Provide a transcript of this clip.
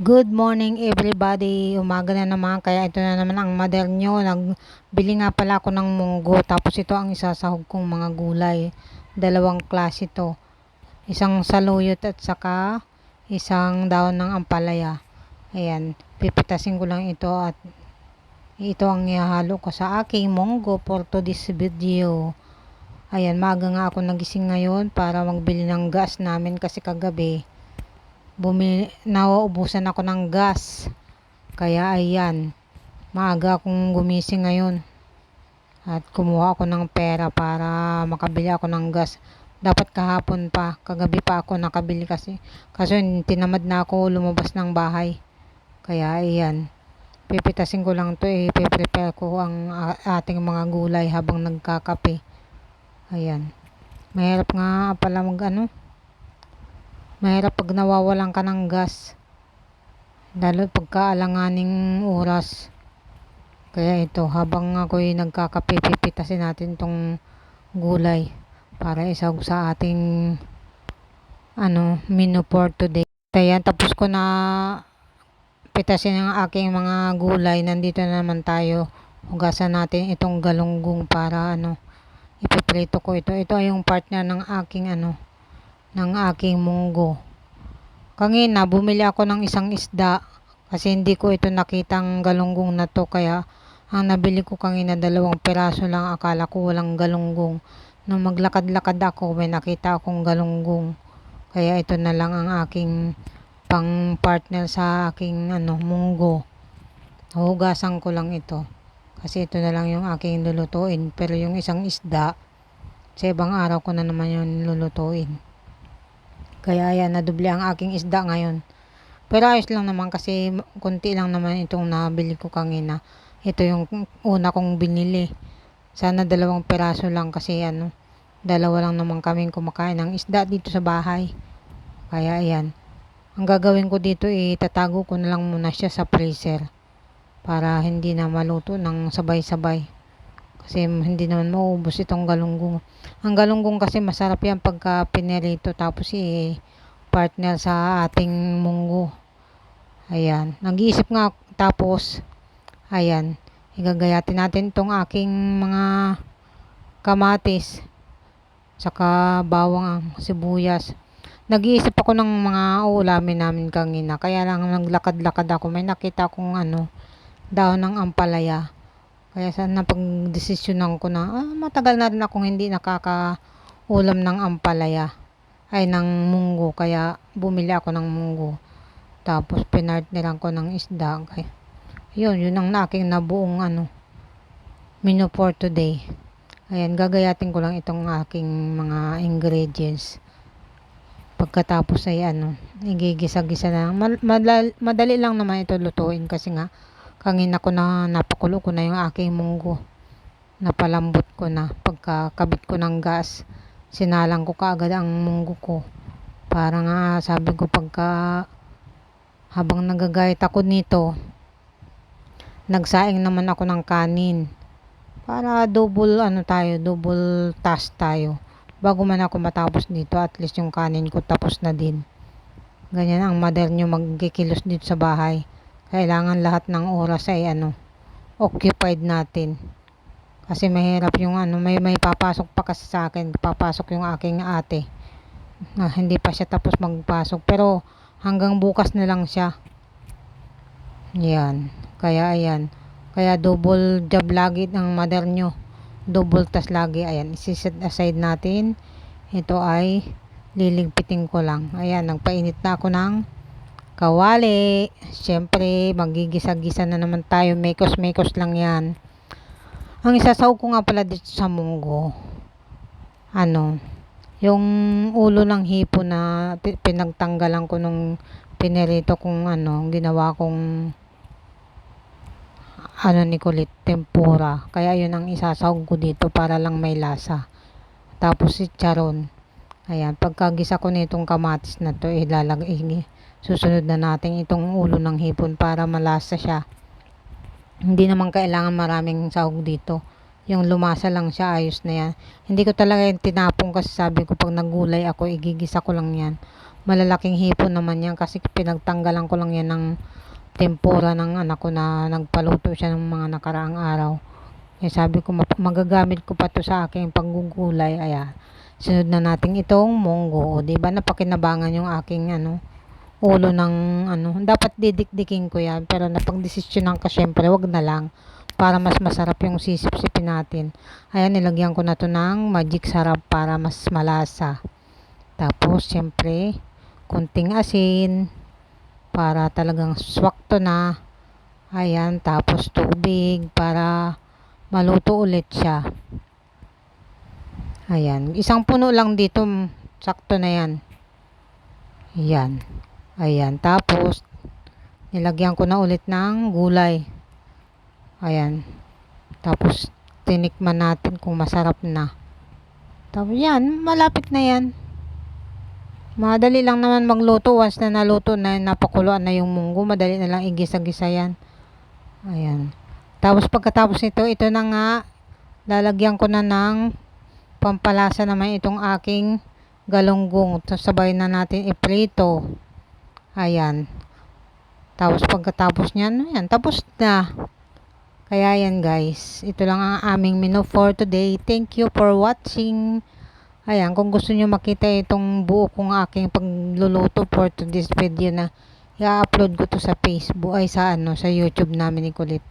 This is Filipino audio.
Good morning everybody. Umaga na naman kaya ito na naman ang mother nyo. Nagbili nga pala ako ng munggo tapos ito ang isasahog kong mga gulay. Dalawang klase to. Isang saluyot at saka isang daon ng ampalaya. Ayan, pipitasin ko lang ito at ito ang ihahalo ko sa aking munggo for today's video. Ayan, maaga nga ako nagising ngayon para magbili ng gas namin kasi kagabi nauubusan ako ng gas. Kaya ayan, maaga akong gumising ngayon at kumuha ako ng pera para makabili ako ng gas. Dapat kahapon pa, kagabi pa ako nakabili kasi tinamad na ako lumabas ng bahay. Kaya ayan, pipitasin ko lang to, prepare ko ang ating mga gulay habang nagkakape. Ayan, mahirap nga pala mahirap pag nawawalan ka ng gas, lalo pagkaalanganing oras. Kaya ito, habang ako'y nagkakape, pipitasin natin tong gulay para isahog sa ating menu for today. Ayan, tapos ko na pitasin ang aking mga gulay. Nandito na naman tayo. Hugasan natin itong galunggong para ipiprito ko ito. Ito ay yung partner ng aking munggo. Kanina bumili ako ng isang isda kasi hindi ko ito nakitang galunggong na to, kaya ang nabili ko kanina 2 piraso lang. Akala ko walang galunggong. Nung maglakad-lakad ako, may nakita akong galunggong. Kaya ito na lang ang aking pang partner sa aking munggo. Hugasan ko lang ito kasi ito na lang yung aking lulutuin. Pero yung isang isda, sa ibang araw ko na naman yung lulutuin. Kaya ayan, nadoble ang aking isda ngayon. Pero ayos lang naman kasi kunti lang naman itong nabili ko kanina. Ito yung una kong binili. Sana 2 piraso lang kasi dalawa lang naman kaming kumakain ng isda dito sa bahay. Kaya ayan, ang gagawin ko dito tatago ko na lang muna siya sa freezer para hindi na maluto ng sabay-sabay. Kasi hindi naman maubos itong galunggong. Ang galunggong kasi masarap yan pagka pinirito tapos partner sa ating munggo. Ayan, nag-iisip nga tapos ayan, igagayatin natin itong aking mga kamatis saka bawang, sibuyas. Nag-iisip ako ng mga uulamin namin kanina, kaya lang naglakad-lakad ako, may nakita akong daon ng ampalaya. Kaya sana pagdesisyonan ko na, matagal na rin akong hindi nakakaulam ng ampalaya, ay ng munggo, kaya bumili ako ng munggo. Tapos pinartneran ko ng isda. Kaya, yun ang aking nabuong menu for today. Ayan, gagayatin ko lang itong aking mga ingredients. Pagkatapos ay igigisa-gisa na. Madali lang naman ito lutuin kasi nga kanina ko na napakulo ko na yung aking munggo. Napalambot ko na. Pagkakabit ko ng gas, sinalang ko kaagad ang munggo ko. Para nga sabi ko habang nagagayat ako nito, nagsaing naman ako ng kanin. Para double task tayo. Bago man ako matapos dito, at least yung kanin ko tapos na din. Ganyan ang mother nyo magkikilos dito sa bahay. Kailangan lahat ng oras ay occupied natin. Kasi mahirap yung may papasok pa kasi sa akin. Papasok yung aking ate. Hindi pa siya tapos magpasok. Pero hanggang bukas na lang siya. Yan. Kaya ayan. Kaya double job lagi ng mother nyo. Double task lagi. Ayan. Isiset aside natin. Ito ay liligpitin ko lang. Ayan. Nagpainit na ako ng kawali. Siyempre, magigisa-gisa na naman tayo. Mekos-mekos lang yan. Ang isasaw ko nga pala dito sa munggo, yung ulo ng hipo na pinagtanggalan ko nung pinirito kong ginawa kong ni kulit tempura. Kaya yun ang isasawag ko dito para lang may lasa. Tapos si charon. Ayan, pagkagisa ko nitong kamatis na to, susunod na natin itong ulo ng hipon para malasa siya. Hindi naman kailangan maraming sahog dito. Yung lumasa lang siya, ayos na yan. Hindi ko talaga yung tinapong kasi sabi ko pag nagulay ako, igigisa ko lang yan. malalaking hipon naman yan kasi pinagtanggalan ko lang yan ng tempura ng anak ko na nagpaluto siya ng mga nakaraang araw. Sabi ko magagamit ko pa to sa aking panggugulay. Ayan. Sunod na natin itong munggo. O, diba napakinabangan yung aking ulo ng dapat didikdikin ko yan. Pero napagdesisyonan ka syempre, wag na lang. Para mas masarap yung sisip-sipin natin. Ayan, nilagyan ko na to ng magic sarap para mas malasa. Tapos, syempre, kunting asin para talagang swakto na. Ayan, tapos tubig para maluto ulit siya. Ayan, isang puno lang dito, sakto na yan. Ayan. Ayan, tapos nilagyan ko na ulit ng gulay. Ayan. Tapos tinikman natin kung masarap na. Tapos yan, malapit na yan. Madali lang naman magluto. Once na naluto na, napakuluan na yung munggo, madali na lang igisa-gisa yan. Ayan. Tapos pagkatapos nito, ito na nga, lalagyan ko na ng pampalasa naman itong aking galunggong. Tapos sabay na natin iprito. Ayan. Tapos pagkatapos niyan, ayan, tapos na. Kaya yan guys, ito lang ang aming menu for today. Thank you for watching. Ayan, kung gusto nyo makita itong buo kong aking pagluluto for today's video na i-upload ko to sa Facebook, ay sa sa YouTube namin ni Kulit.